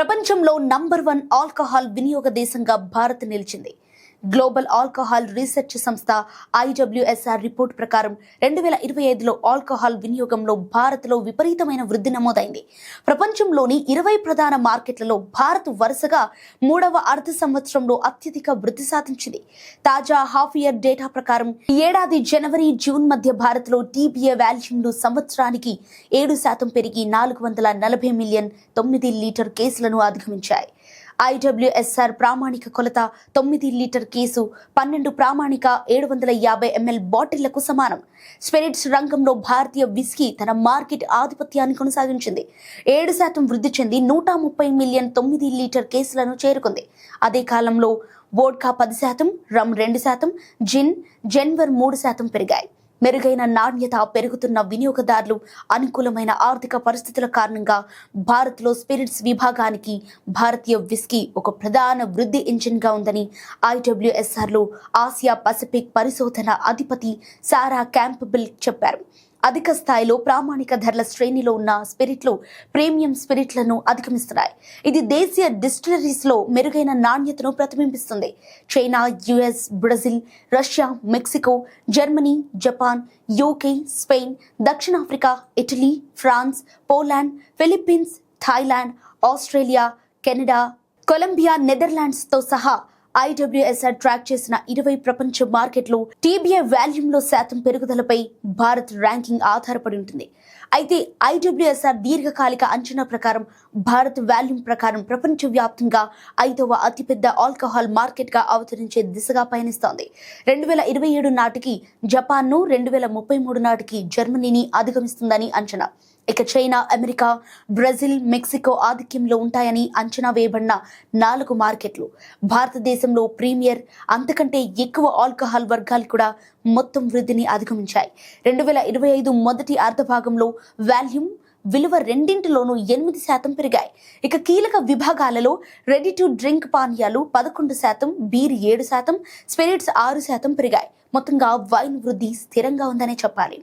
ప్రపంచంలో number 1 alcohol వినియోగ దేశంగా భారత్ నిలిచింది. గ్లోబల్ ఆల్కహాల్ రీసెర్చ్ సంస్థ IWSR రిపోర్ట్ ప్రకారం 2025లో ఆల్కహాల్ వినియోగంలో భారత్లో విపరీతమైన వృద్ధి నమోదైంది. ప్రపంచంలోని 20 ప్రధాన మార్కెట్లలో భారత్ వరుసగా 3వ అర్ధ సంవత్సరంలో అత్యధిక వృద్ధి సాధించింది. తాజా హాఫ్ ఇయర్ డేటా ప్రకారం ఈ ఏడాది జనవరి జూన్ మధ్య భారత్లో TBA వాల్యూమ్లు సంవత్సరానికి 7% పెరిగి 440 మిలియన్ 9 లీటర్ కేసులను అధిగమించాయి. IWSR ప్రామాణిక కొలత 9 లీటర్ కేసు 12 ప్రామాణిక 750 ml బాటిళ్లకు సమానం. స్పిరిట్స్ రంగంలో భారతీయ విస్కీ తన మార్కెట్ ఆధిపత్యాన్ని కొనసాగించింది. 7% వృద్ధి చెంది 130 మిలియన్ 9 లీటర్ కేసులను చేరుకుంది. అదే కాలంలో వోడ్కా 10%, రమ్ 2%, జిన్, జెన్వర్ 3% పెరిగాయి. మెరుగైన నాణ్యత, పెరుగుతున్న వినియోగదారులు, అనుకూలమైన ఆర్థిక పరిస్థితుల కారణంగా భారత్లో స్పిరిట్స్ విభాగానికి భారతీయ విస్కీ ఒక ప్రధాన వృద్ధి ఇంజిన్గా ఉందని IWSRలో ఆసియా పసిఫిక్ పరిశోధన అధిపతి సారా క్యాంపబెల్ చెప్పారు. అధిక స్థాయిలో ప్రామాణిక ధరల శ్రేణిలో ఉన్న స్పిరిట్లు ప్రీమియం స్పిరిట్లను అధిగమిస్తున్నాయి. ఇది దేశీయ డిస్టిలరీస్లో మెరుగైన నాణ్యతను ప్రతిబింబిస్తుంది. China, US, Brazil, Russia, Mexico, Germany, Japan, UK, Spain, దక్షిణాఫ్రికా, Italy, France, Poland, Philippines, Thailand, Australia, Canada, Colombia, నెదర్లాండ్స్తో సహా IWSR ట్రాక్ చేసిన 20 ప్రపంచ మార్కెట్లో TBA వాల్యూమ్లో శాతం పెరుగుదలపై భారత్ ర్యాంకింగ్ ఆధారపడి ఉంటుంది. అయితే IWSR దీర్ఘకాలిక అంచనా ప్రకారం భారత్ వాల్యూమ్ ప్రకారం ప్రపంచవ్యాప్తంగా 5వ అతిపెద్ద ఆల్కహాల్ మార్కెట్గా అవతరించే దిశగా పయనిస్తోంది. 2027 నాటికి జపాన్ను, 2033 నాటికి జర్మనీని అధిగమిస్తుందని అంచనా. ఇక చైనా, అమెరికా, బ్రెజిల్, మెక్సికో ఆధిక్యంలో ఉంటాయని అంచనా వేయబడిన 4 మార్కెట్లు. భారతదేశంలో ప్రీమియర్, అంతకంటే ఎక్కువ ఆల్కహాల్ వర్గాలు కూడా మొత్తం వృద్ధిని అధిగమించాయి. 2025 మొదటి అర్ధభాగంలో వాల్యూమ్, విలువ రెండింటిలోనూ 8% పెరిగాయి. ఇక కీలక విభాగాలలో రెడీ టు డ్రింక్ పానీయాలు 11%, బీర్ 7%, స్పిరిట్స్ 6% పెరిగాయి. మొత్తంగా వైన్ వృద్ధి స్థిరంగా ఉందనే చెప్పాలి.